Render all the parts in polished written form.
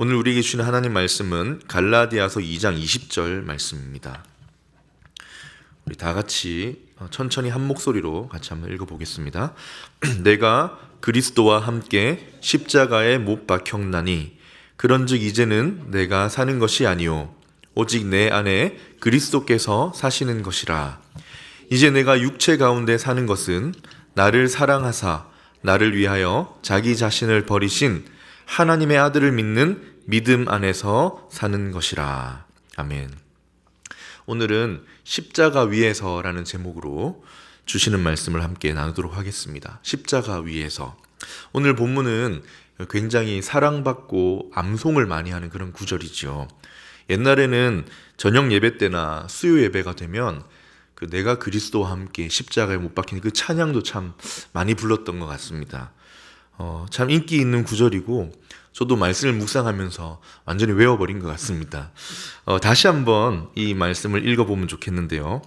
오늘 우리에게 주시는 하나님 말씀은 갈라디아서 2장 20절 말씀입니다. 우리 다 같이 천천히 한 목소리로 같이 한번 읽어보겠습니다. 내가 그리스도와 함께 십자가에 못 박혔나니 그런즉 이제는 내가 사는 것이 아니요 오직 내 안에 그리스도께서 사시는 것이라. 이제 내가 육체 가운데 사는 것은 나를 사랑하사 나를 위하여 자기 자신을 버리신 하나님의 아들을 믿는 믿음 안에서 사는 것이라. 아멘. 오늘은 십자가 위에서라는 제목으로 주시는 말씀을 함께 나누도록 하겠습니다. 십자가 위에서. 오늘 본문은 굉장히 사랑받고 암송을 많이 하는 그런 구절이죠. 옛날에는 저녁 예배 때나 수요 예배가 되면 내가 그리스도와 함께 십자가에 못 박힌 그 찬양도 참 많이 불렀던 것 같습니다. 참 인기 있는 구절이고 저도 말씀을 묵상하면서 완전히 외워버린 것 같습니다. 다시 한번 이 말씀을 읽어보면 좋겠는데요.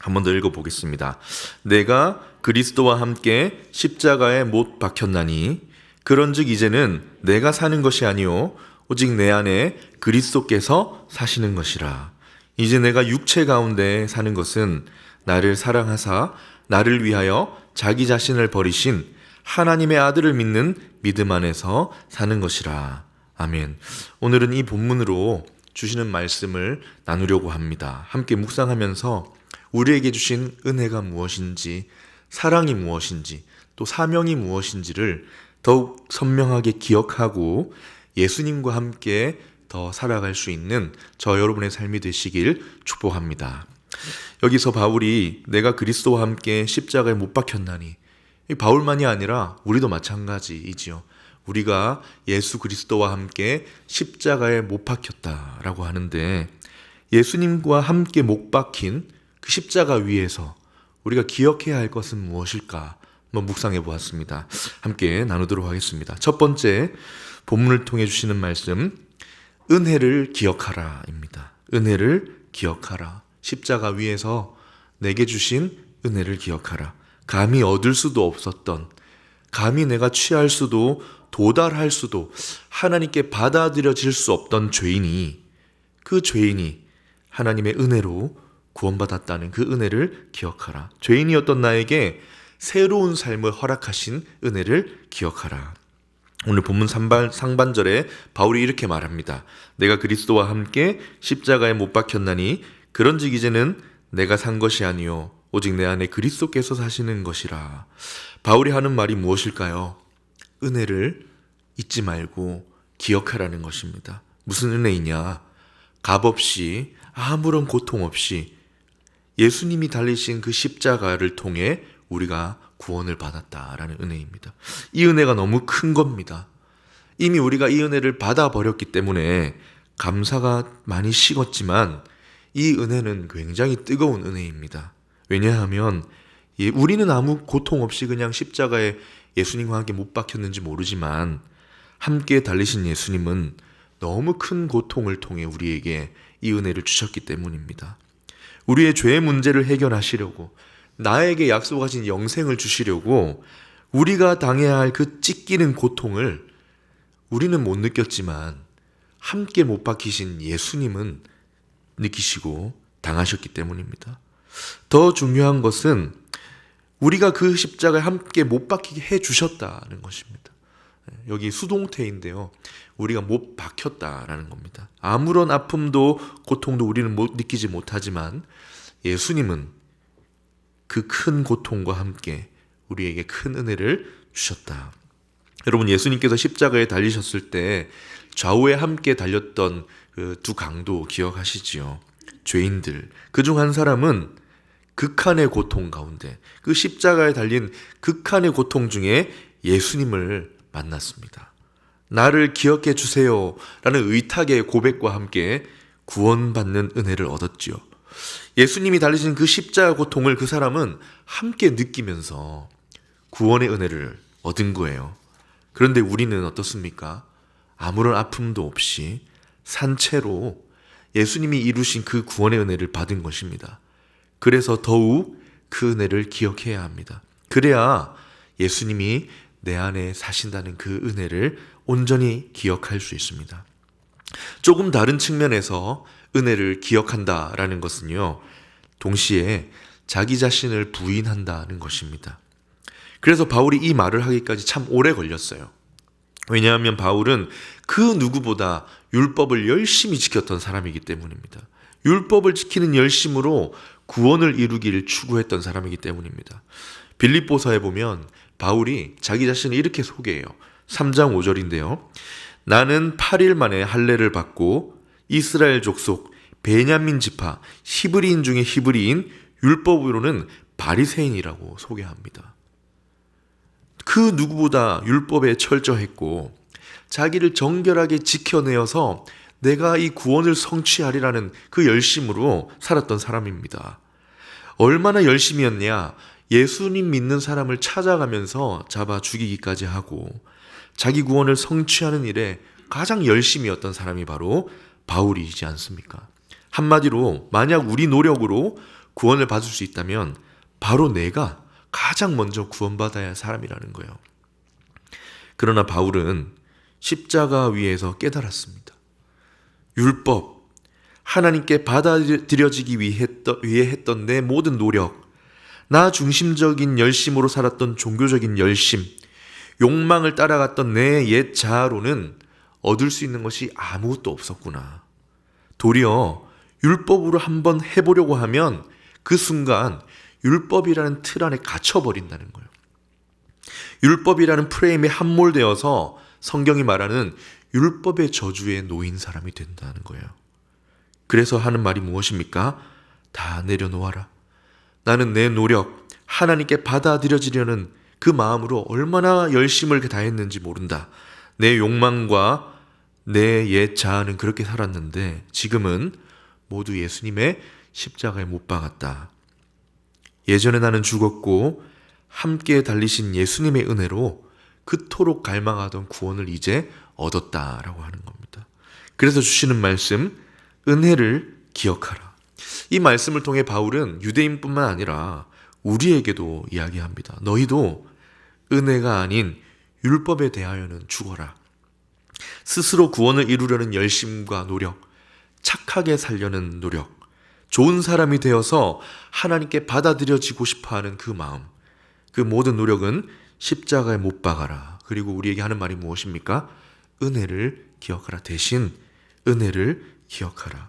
한 번 더 읽어보겠습니다. 내가 그리스도와 함께 십자가에 못 박혔나니 그런즉 이제는 내가 사는 것이 아니요 오직 내 안에 그리스도께서 사시는 것이라. 이제 내가 육체 가운데 사는 것은 나를 사랑하사 나를 위하여 자기 자신을 버리신 하나님의 아들을 믿는 믿음 안에서 사는 것이라. 아멘. 오늘은 이 본문으로 주시는 말씀을 나누려고 합니다. 함께 묵상하면서 우리에게 주신 은혜가 무엇인지, 사랑이 무엇인지, 또 사명이 무엇인지를 더욱 선명하게 기억하고 예수님과 함께 더 살아갈 수 있는 저 여러분의 삶이 되시길 축복합니다. 여기서 바울이 내가 그리스도와 함께 십자가에 못 박혔나니, 바울만이 아니라 우리도 마찬가지이지요. 우리가 예수 그리스도와 함께 십자가에 못 박혔다라고 하는데, 예수님과 함께 못 박힌 그 십자가 위에서 우리가 기억해야 할 것은 무엇일까 한번 묵상해 보았습니다. 함께 나누도록 하겠습니다. 첫 번째, 본문을 통해 주시는 말씀, 은혜를 기억하라입니다. 은혜를 기억하라. 십자가 위에서 내게 주신 은혜를 기억하라. 감히 얻을 수도 없었던, 감히 내가 취할 수도 도달할 수도 하나님께 받아들여질 수 없던 죄인이, 그 죄인이 하나님의 은혜로 구원받았다는 그 은혜를 기억하라. 죄인이었던 나에게 새로운 삶을 허락하신 은혜를 기억하라. 오늘 본문 상반절에 바울이 이렇게 말합니다. 내가 그리스도와 함께 십자가에 못 박혔나니 그런즉 이제는 내가 산 것이 아니요 오직 내 안에 그리스도께서 사시는 것이라. 바울이 하는 말이 무엇일까요? 은혜를 잊지 말고 기억하라는 것입니다. 무슨 은혜이냐? 값없이 아무런 고통 없이 예수님이 달리신 그 십자가를 통해 우리가 구원을 받았다라는 은혜입니다. 이 은혜가 너무 큰 겁니다. 이미 우리가 이 은혜를 받아버렸기 때문에 감사가 많이 식었지만 이 은혜는 굉장히 뜨거운 은혜입니다. 왜냐하면 우리는 아무 고통 없이 그냥 십자가에 예수님과 함께 못 박혔는지 모르지만 함께 달리신 예수님은 너무 큰 고통을 통해 우리에게 이 은혜를 주셨기 때문입니다. 우리의 죄의 문제를 해결하시려고, 나에게 약속하신 영생을 주시려고 우리가 당해야 할 그 찢기는 고통을 우리는 못 느꼈지만 함께 못 박히신 예수님은 느끼시고 당하셨기 때문입니다. 더 중요한 것은 우리가 그 십자가에 함께 못 박히게 해주셨다는 것입니다. 여기 수동태인데요. 우리가 못 박혔다라는 겁니다. 아무런 아픔도 고통도 우리는 느끼지 못하지만 예수님은 그 큰 고통과 함께 우리에게 큰 은혜를 주셨다. 여러분, 예수님께서 십자가에 달리셨을 때 좌우에 함께 달렸던 그 두 강도 기억하시지요? 죄인들. 그중 한 사람은 극한의 고통 가운데, 그 십자가에 달린 극한의 고통 중에 예수님을 만났습니다. 나를 기억해 주세요 라는 의탁의 고백과 함께 구원받는 은혜를 얻었지요. 예수님이 달리신 그 십자가 고통을 그 사람은 함께 느끼면서 구원의 은혜를 얻은 거예요. 그런데 우리는 어떻습니까? 아무런 아픔도 없이 산채로 예수님이 이루신 그 구원의 은혜를 받은 것입니다. 그래서 더욱 그 은혜를 기억해야 합니다. 그래야 예수님이 내 안에 사신다는 그 은혜를 온전히 기억할 수 있습니다. 조금 다른 측면에서 은혜를 기억한다라는 것은요, 동시에 자기 자신을 부인한다는 것입니다. 그래서 바울이 이 말을 하기까지 참 오래 걸렸어요. 왜냐하면 바울은 그 누구보다 율법을 열심히 지켰던 사람이기 때문입니다. 율법을 지키는 열심으로 구원을 이루기를 추구했던 사람이기 때문입니다. 빌립보서에 보면 바울이 자기 자신을 이렇게 소개해요. 3장 5절인데요. 나는 8일 만에 할례를 받고 이스라엘 족속 베냐민 지파 히브리인 중에 히브리인 율법으로는 바리새인이라고 소개합니다. 그 누구보다 율법에 철저했고 자기를 정결하게 지켜내어서 내가 이 구원을 성취하리라는 그 열심으로 살았던 사람입니다. 얼마나 열심이었냐? 예수님 믿는 사람을 찾아가면서 잡아 죽이기까지 하고 자기 구원을 성취하는 일에 가장 열심이었던 사람이 바로 바울이지 않습니까? 한마디로 만약 우리 노력으로 구원을 받을 수 있다면 바로 내가 가장 먼저 구원받아야 할 사람이라는 거예요. 그러나 바울은 십자가 위에서 깨달았습니다. 율법, 하나님께 받아들여지기 위해 했던 내 모든 노력, 나 중심적인 열심으로 살았던 종교적인 열심, 욕망을 따라갔던 내 옛 자아로는 얻을 수 있는 것이 아무것도 없었구나. 도리어 율법으로 한번 해보려고 하면 그 순간 율법이라는 틀 안에 갇혀버린다는 거예요. 율법이라는 프레임에 함몰되어서 성경이 말하는 율법의 저주에 놓인 사람이 된다는 거예요. 그래서 하는 말이 무엇입니까? 다 내려놓아라. 나는 내 노력, 하나님께 받아들여지려는 그 마음으로 얼마나 열심을 다했는지 모른다. 내 욕망과 내 옛 자아는 그렇게 살았는데 지금은 모두 예수님의 십자가에 못 박았다. 예전에 나는 죽었고 함께 달리신 예수님의 은혜로 그토록 갈망하던 구원을 이제 얻었다라고 하는 겁니다. 그래서 주시는 말씀, 은혜를 기억하라. 이 말씀을 통해 바울은 유대인뿐만 아니라 우리에게도 이야기합니다. 너희도 은혜가 아닌 율법에 대하여는 죽어라. 스스로 구원을 이루려는 열심과 노력, 착하게 살려는 노력, 좋은 사람이 되어서 하나님께 받아들여지고 싶어하는 그 마음, 그 모든 노력은 십자가에 못 박아라. 그리고 우리에게 하는 말이 무엇입니까? 은혜를 기억하라. 대신 은혜를 기억하라.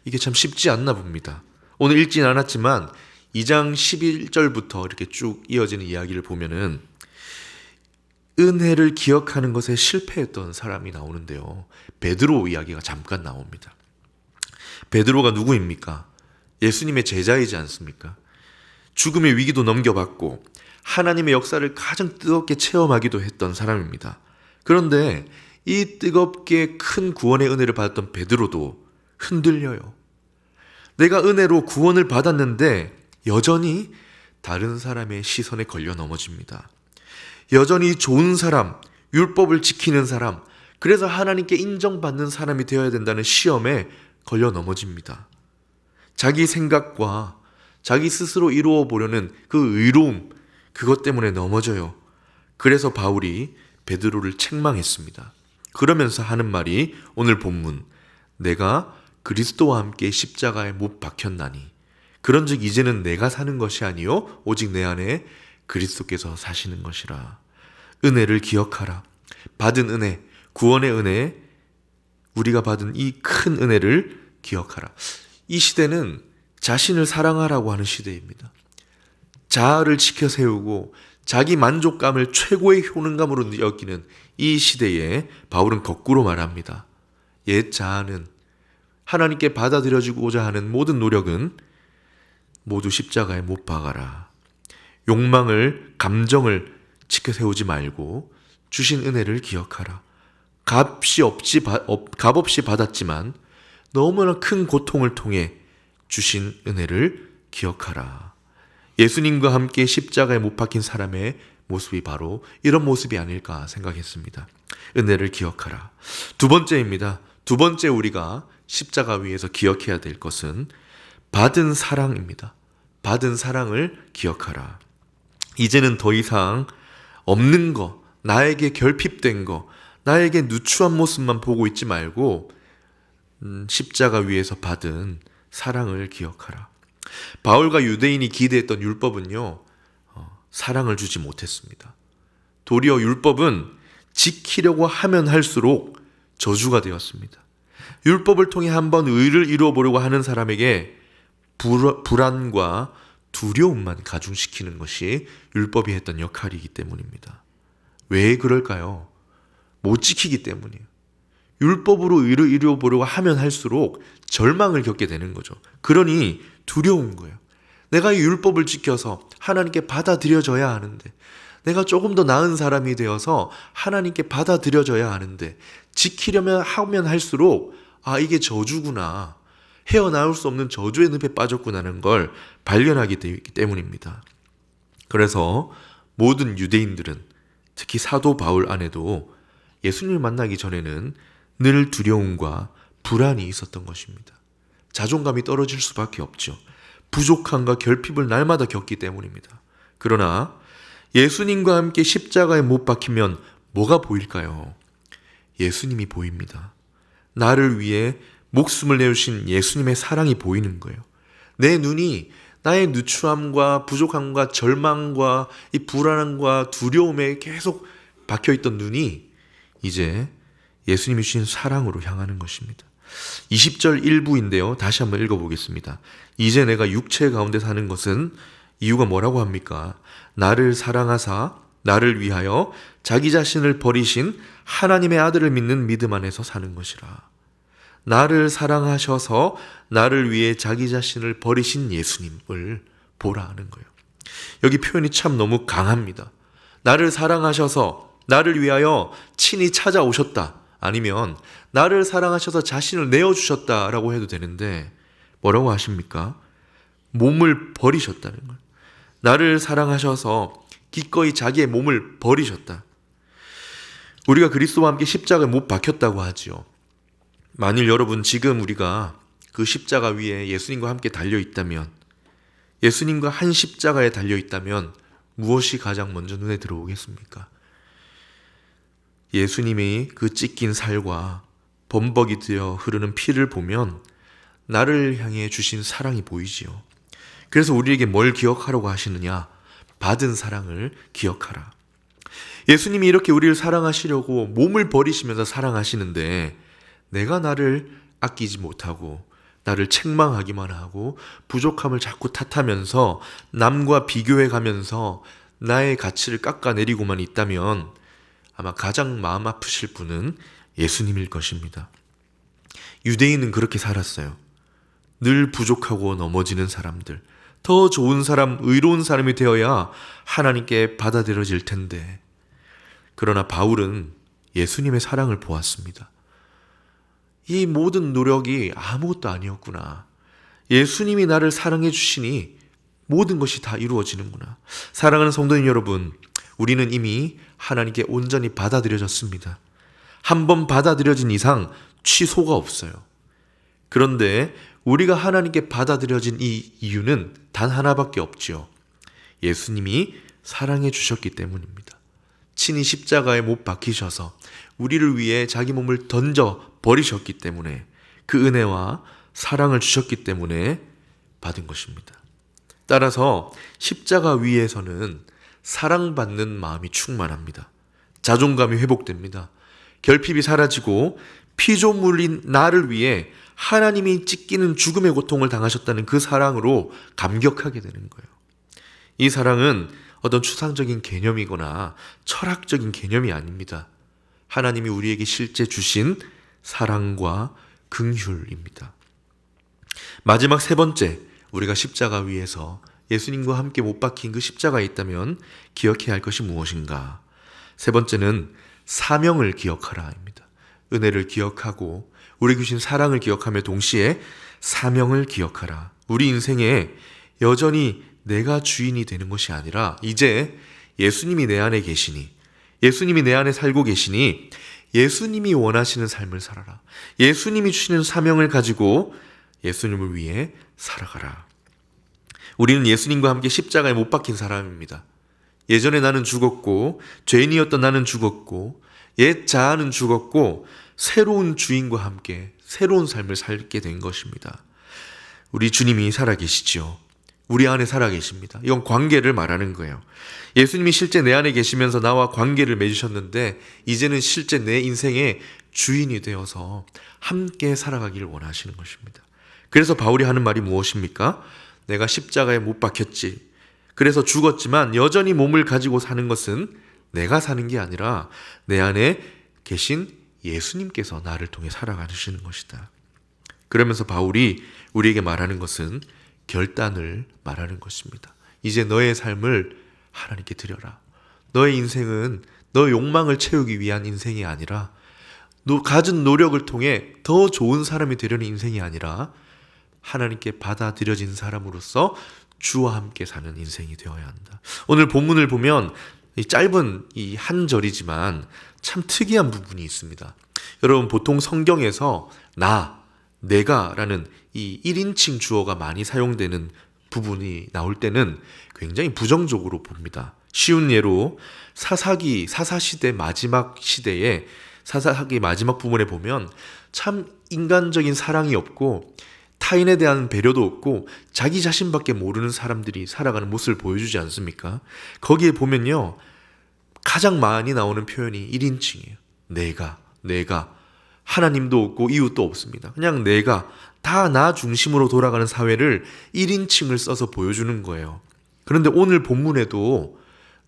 이게 참 쉽지 않나 봅니다. 오늘 읽진 않았지만 2장 11절부터 이렇게 쭉 이어지는 이야기를 보면은 은혜를 기억하는 것에 실패했던 사람이 나오는데요. 베드로 이야기가 잠깐 나옵니다. 베드로가 누구입니까? 예수님의 제자이지 않습니까? 죽음의 위기도 넘겨봤고 하나님의 역사를 가장 뜨겁게 체험하기도 했던 사람입니다. 그런데 이 뜨겁게 큰 구원의 은혜를 받았던 베드로도 흔들려요. 내가 은혜로 구원을 받았는데 여전히 다른 사람의 시선에 걸려 넘어집니다. 여전히 좋은 사람, 율법을 지키는 사람, 그래서 하나님께 인정받는 사람이 되어야 된다는 시험에 걸려 넘어집니다. 자기 생각과 자기 스스로 이루어 보려는 그 의로움, 그것 때문에 넘어져요. 그래서 바울이 베드로를 책망했습니다. 그러면서 하는 말이 오늘 본문, 내가 그리스도와 함께 십자가에 못 박혔나니 그런즉 이제는 내가 사는 것이 아니요 오직 내 안에 그리스도께서 사시는 것이라. 은혜를 기억하라. 받은 은혜, 구원의 은혜, 우리가 받은 이 큰 은혜를 기억하라. 이 시대는 자신을 사랑하라고 하는 시대입니다. 자아를 지켜 세우고 자기 만족감을 최고의 효능감으로 여기는 이 시대에 바울은 거꾸로 말합니다. 옛 자아는, 하나님께 받아들여지고자 하는 모든 노력은 모두 십자가에 못 박아라. 욕망을, 감정을 지켜 세우지 말고 주신 은혜를 기억하라. 값없이 받았지만 너무나 큰 고통을 통해 주신 은혜를 기억하라. 예수님과 함께 십자가에 못 박힌 사람의 모습이 바로 이런 모습이 아닐까 생각했습니다. 은혜를 기억하라. 두 번째입니다. 두 번째 우리가 십자가 위에서 기억해야 될 것은 받은 사랑입니다. 받은 사랑을 기억하라. 이제는 더 이상 없는 거, 나에게 결핍된 거, 나에게 누추한 모습만 보고 있지 말고 십자가 위에서 받은 사랑을 기억하라. 바울과 유대인이 기대했던 율법은요, 사랑을 주지 못했습니다. 도리어 율법은 지키려고 하면 할수록 저주가 되었습니다. 율법을 통해 한번 의를 이루어 보려고 하는 사람에게 불안과 두려움만 가중시키는 것이 율법이 했던 역할이기 때문입니다. 왜 그럴까요? 못 지키기 때문이에요. 율법으로 의를 이루어 보려고 하면 할수록 절망을 겪게 되는 거죠. 그러니 두려운 거예요. 내가 이 율법을 지켜서 하나님께 받아들여져야 하는데, 내가 조금 더 나은 사람이 되어서 하나님께 받아들여져야 하는데, 지키려면 하면 할수록 이게 저주구나, 헤어나올 수 없는 저주의 늪에 빠졌구나는 걸 발견하게 되기 때문입니다. 그래서 모든 유대인들은, 특히 사도 바울 안에도 예수님을 만나기 전에는 늘 두려움과 불안이 있었던 것입니다. 자존감이 떨어질 수밖에 없죠. 부족함과 결핍을 날마다 겪기 때문입니다. 그러나 예수님과 함께 십자가에 못 박히면 뭐가 보일까요? 예수님이 보입니다. 나를 위해 목숨을 내주신 예수님의 사랑이 보이는 거예요. 내 눈이 나의 누추함과 부족함과 절망과 이 불안함과 두려움에 계속 박혀있던 눈이 이제 예수님이 주신 사랑으로 향하는 것입니다. 20절 일부인데요. 다시 한번 읽어보겠습니다. 이제 내가 육체 가운데 사는 것은, 이유가 뭐라고 합니까? 나를 사랑하사 나를 위하여 자기 자신을 버리신 하나님의 아들을 믿는 믿음 안에서 사는 것이라. 나를 사랑하셔서 나를 위해 자기 자신을 버리신 예수님을 보라 하는 거예요. 여기 표현이 참 너무 강합니다. 나를 사랑하셔서 나를 위하여 친히 찾아오셨다, 아니면 나를 사랑하셔서 자신을 내어주셨다라고 해도 되는데, 뭐라고 하십니까? 몸을 버리셨다는 거예요. 나를 사랑하셔서 기꺼이 자기의 몸을 버리셨다. 우리가 그리스도와 함께 십자가에 못 박혔다고 하지요. 만일 여러분 지금 우리가 그 십자가 위에 예수님과 함께 달려있다면, 예수님과 한 십자가에 달려있다면 무엇이 가장 먼저 눈에 들어오겠습니까? 예수님이 그 찢긴 살과 범벅이 되어 흐르는 피를 보면 나를 향해 주신 사랑이 보이지요. 그래서 우리에게 뭘 기억하라고 하시느냐? 받은 사랑을 기억하라. 예수님이 이렇게 우리를 사랑하시려고 몸을 버리시면서 사랑하시는데, 내가 나를 아끼지 못하고 나를 책망하기만 하고 부족함을 자꾸 탓하면서 남과 비교해 가면서 나의 가치를 깎아내리고만 있다면 아마 가장 마음 아프실 분은 예수님일 것입니다. 유대인은 그렇게 살았어요. 늘 부족하고 넘어지는 사람들, 더 좋은 사람, 의로운 사람이 되어야 하나님께 받아들여질 텐데, 그러나 바울은 예수님의 사랑을 보았습니다. 이 모든 노력이 아무것도 아니었구나. 예수님이 나를 사랑해 주시니 모든 것이 다 이루어지는구나. 사랑하는 성도님 여러분, 우리는 이미 하나님께 온전히 받아들여졌습니다. 한번 받아들여진 이상 취소가 없어요. 그런데 우리가 하나님께 받아들여진 이 이유는 단 하나밖에 없지요. 예수님이 사랑해 주셨기 때문입니다. 친히 십자가에 못 박히셔서 우리를 위해 자기 몸을 던져 버리셨기 때문에, 그 은혜와 사랑을 주셨기 때문에 받은 것입니다. 따라서 십자가 위에서는 사랑받는 마음이 충만합니다. 자존감이 회복됩니다. 결핍이 사라지고 피조물인 나를 위해 하나님이 찢기는 죽음의 고통을 당하셨다는 그 사랑으로 감격하게 되는 거예요. 이 사랑은 어떤 추상적인 개념이거나 철학적인 개념이 아닙니다. 하나님이 우리에게 실제 주신 사랑과 긍휼입니다. 마지막 세 번째, 우리가 십자가 위에서 예수님과 함께 못 박힌 그 십자가에 있다면 기억해야 할 것이 무엇인가? 세 번째는 사명을 기억하라입니다. 은혜를 기억하고 우리에게 주신 사랑을 기억하며 동시에 사명을 기억하라. 우리 인생에 여전히 내가 주인이 되는 것이 아니라 이제 예수님이 내 안에 계시니, 예수님이 내 안에 살고 계시니 예수님이 원하시는 삶을 살아라. 예수님이 주시는 사명을 가지고 예수님을 위해 살아가라. 우리는 예수님과 함께 십자가에 못 박힌 사람입니다. 예전에 나는 죽었고, 죄인이었던 나는 죽었고, 옛 자아는 죽었고, 새로운 주인과 함께 새로운 삶을 살게 된 것입니다. 우리 주님이 살아계시죠. 우리 안에 살아계십니다. 이건 관계를 말하는 거예요. 예수님이 실제 내 안에 계시면서 나와 관계를 맺으셨는데 이제는 실제 내 인생의 주인이 되어서 함께 살아가기를 원하시는 것입니다. 그래서 바울이 하는 말이 무엇입니까? 내가 십자가에 못 박혔지. 그래서 죽었지만 여전히 몸을 가지고 사는 것은 내가 사는 게 아니라 내 안에 계신 예수님께서 나를 통해 살아가시는 것이다. 그러면서 바울이 우리에게 말하는 것은 결단을 말하는 것입니다. 이제 너의 삶을 하나님께 드려라. 너의 인생은 너의 욕망을 채우기 위한 인생이 아니라 너 가진 노력을 통해 더 좋은 사람이 되려는 인생이 아니라 하나님께 받아들여진 사람으로서 주와 함께 사는 인생이 되어야 한다. 오늘 본문을 보면 이 짧은 이 한 절이지만 참 특이한 부분이 있습니다. 여러분 보통 성경에서 내가라는 이 1인칭 주어가 많이 사용되는 부분이 나올 때는 굉장히 부정적으로 봅니다. 쉬운 예로 사사시대 마지막 시대에 사사기 마지막 부분에 보면 참 인간적인 사랑이 없고 타인에 대한 배려도 없고 자기 자신밖에 모르는 사람들이 살아가는 모습을 보여주지 않습니까? 거기에 보면요 가장 많이 나오는 표현이 1인칭이에요. 내가 하나님도 없고 이웃도 없습니다. 그냥 내가 다 나 중심으로 돌아가는 사회를 1인칭을 써서 보여주는 거예요. 그런데 오늘 본문에도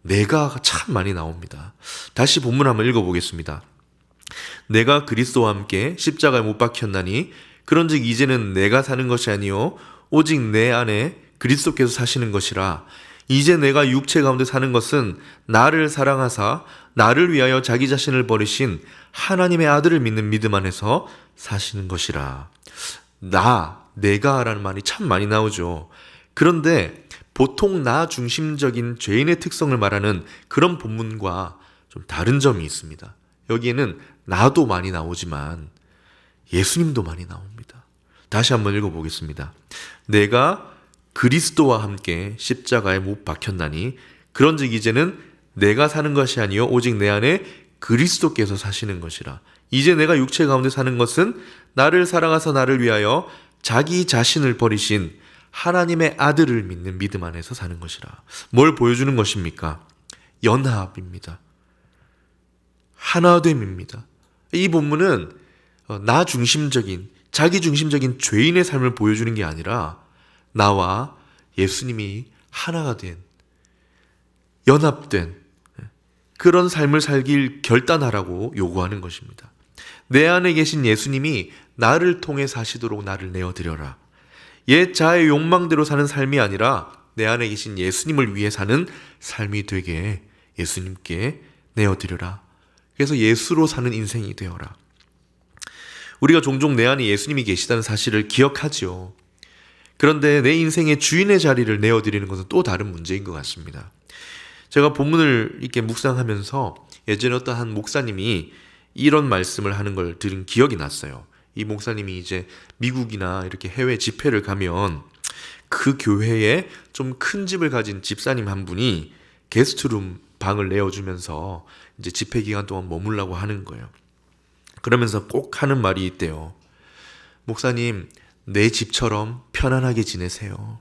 내가가 참 많이 나옵니다. 다시 본문 한번 읽어보겠습니다. 내가 그리스도와 함께 십자가에 못 박혔나니 그런즉 이제는 내가 사는 것이 아니요 오직 내 안에 그리스도께서 사시는 것이라. 이제 내가 육체 가운데 사는 것은 나를 사랑하사 나를 위하여 자기 자신을 버리신 하나님의 아들을 믿는 믿음 안에서 사시는 것이라. 내가라는 말이 참 많이 나오죠. 그런데 보통 나 중심적인 죄인의 특성을 말하는 그런 본문과 좀 다른 점이 있습니다. 여기에는 나도 많이 나오지만 예수님도 많이 나옵니다. 다시 한번 읽어보겠습니다. 내가 그리스도와 함께 십자가에 못 박혔나니 그런즉 이제는 내가 사는 것이 아니요 오직 내 안에 그리스도께서 사시는 것이라. 이제 내가 육체 가운데 사는 것은 나를 사랑하사 나를 위하여 자기 자신을 버리신 하나님의 아들을 믿는 믿음 안에서 사는 것이라. 뭘 보여주는 것입니까? 연합입니다. 하나됨입니다. 이 본문은 나 중심적인 자기 중심적인 죄인의 삶을 보여주는 게 아니라 나와 예수님이 하나가 된 연합된 그런 삶을 살길 결단하라고 요구하는 것입니다. 내 안에 계신 예수님이 나를 통해 사시도록 나를 내어드려라. 옛 자의 욕망대로 사는 삶이 아니라 내 안에 계신 예수님을 위해 사는 삶이 되게 예수님께 내어드려라. 그래서 예수로 사는 인생이 되어라. 우리가 종종 내 안에 예수님이 계시다는 사실을 기억하죠. 그런데 내 인생의 주인의 자리를 내어드리는 것은 또 다른 문제인 것 같습니다. 제가 본문을 이렇게 묵상하면서 예전에 어떤 한 목사님이 이런 말씀을 하는 걸 들은 기억이 났어요. 이 목사님이 이제 미국이나 이렇게 해외 집회를 가면 그 교회에 좀 큰 집을 가진 집사님 한 분이 게스트룸 방을 내어주면서 이제 집회 기간 동안 머물라고 하는 거예요. 그러면서 꼭 하는 말이 있대요. 목사님, 내 집처럼 편안하게 지내세요.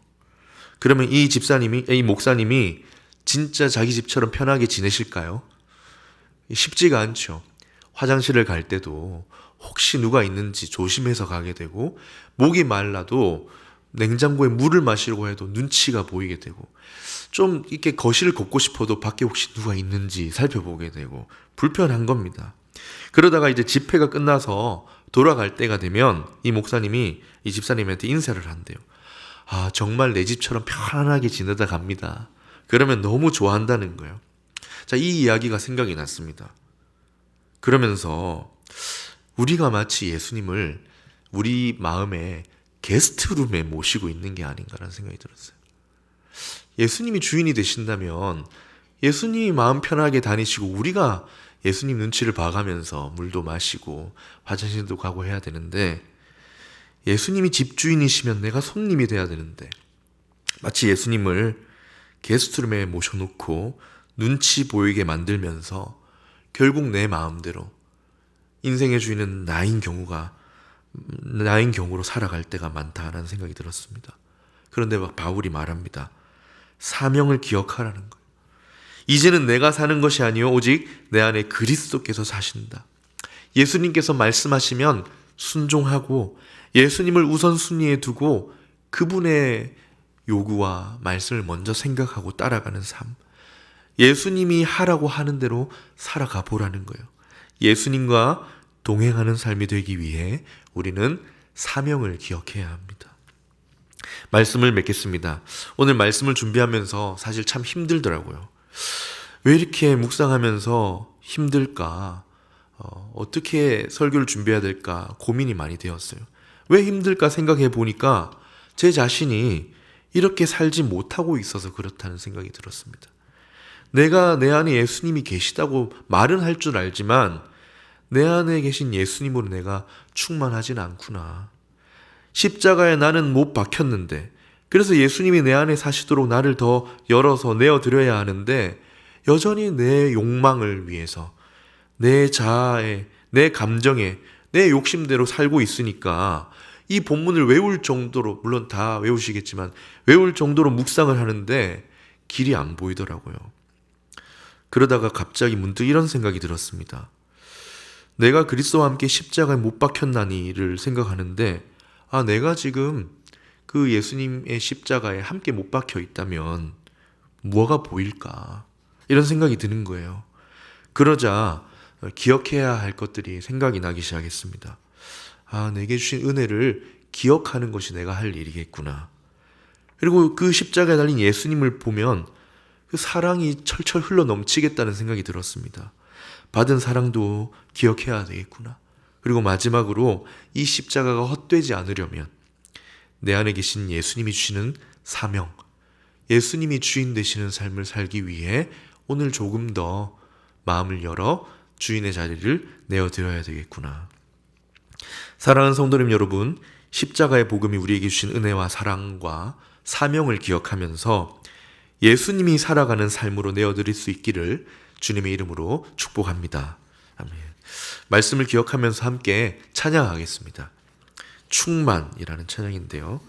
그러면 이 목사님이 진짜 자기 집처럼 편하게 지내실까요? 쉽지가 않죠. 화장실을 갈 때도 혹시 누가 있는지 조심해서 가게 되고, 목이 말라도 냉장고에 물을 마시려고 해도 눈치가 보이게 되고, 좀 이렇게 거실을 걷고 싶어도 밖에 혹시 누가 있는지 살펴보게 되고 불편한 겁니다. 그러다가 이제 집회가 끝나서 돌아갈 때가 되면 이 목사님이 이 집사님한테 인사를 한대요. 아, 정말 내 집처럼 편안하게 지내다 갑니다. 그러면 너무 좋아한다는 거예요. 자, 이 이야기가 생각이 났습니다. 그러면서 우리가 마치 예수님을 우리 마음에 게스트룸에 모시고 있는 게 아닌가라는 생각이 들었어요. 예수님이 주인이 되신다면 예수님이 마음 편하게 다니시고 우리가 예수님 눈치를 봐가면서 물도 마시고 화장실도 가고 해야 되는데, 예수님이 집주인이시면 내가 손님이 돼야 되는데 마치 예수님을 게스트룸에 모셔놓고 눈치 보이게 만들면서 결국 내 마음대로 인생의 주인은 나인 경우로 살아갈 때가 많다라는 생각이 들었습니다. 그런데 막 바울이 말합니다. 사명을 기억하라는 거예요. 이제는 내가 사는 것이 아니요 오직 내 안에 그리스도께서 사신다. 예수님께서 말씀하시면 순종하고 예수님을 우선순위에 두고 그분의 요구와 말씀을 먼저 생각하고 따라가는 삶. 예수님이 하라고 하는 대로 살아가 보라는 거예요. 예수님과 동행하는 삶이 되기 위해 우리는 사명을 기억해야 합니다. 말씀을 맺겠습니다. 오늘 말씀을 준비하면서 사실 참 힘들더라고요. 왜 이렇게 묵상하면서 힘들까? 어떻게 설교를 준비해야 될까? 고민이 많이 되었어요. 왜 힘들까 생각해 보니까 제 자신이 이렇게 살지 못하고 있어서 그렇다는 생각이 들었습니다. 내가 내 안에 예수님이 계시다고 말은 할 줄 알지만 내 안에 계신 예수님으로 내가 충만하진 않구나. 십자가에 나는 못 박혔는데 그래서 예수님이 내 안에 사시도록 나를 더 열어서 내어드려야 하는데 여전히 내 욕망을 위해서 내 자아에, 내 감정에, 내 욕심대로 살고 있으니까 이 본문을 외울 정도로, 물론 다 외우시겠지만 외울 정도로 묵상을 하는데 길이 안 보이더라고요. 그러다가 갑자기 문득 이런 생각이 들었습니다. 내가 그리스도와 함께 십자가에 못 박혔나니를 생각하는데 내가 지금 그 예수님의 십자가에 함께 못 박혀 있다면 뭐가 보일까? 이런 생각이 드는 거예요. 그러자 기억해야 할 것들이 생각이 나기 시작했습니다. 내게 주신 은혜를 기억하는 것이 내가 할 일이겠구나. 그리고 그 십자가에 달린 예수님을 보면 그 사랑이 철철 흘러 넘치겠다는 생각이 들었습니다. 받은 사랑도 기억해야 되겠구나. 그리고 마지막으로 이 십자가가 헛되지 않으려면 내 안에 계신 예수님이 주시는 사명, 예수님이 주인 되시는 삶을 살기 위해 오늘 조금 더 마음을 열어 주인의 자리를 내어드려야 되겠구나. 사랑하는 성도님 여러분, 십자가의 복음이 우리에게 주신 은혜와 사랑과 사명을 기억하면서 예수님이 살아가는 삶으로 내어드릴 수 있기를 주님의 이름으로 축복합니다. 아멘. 말씀을 기억하면서 함께 찬양하겠습니다. 충만이라는 찬양인데요.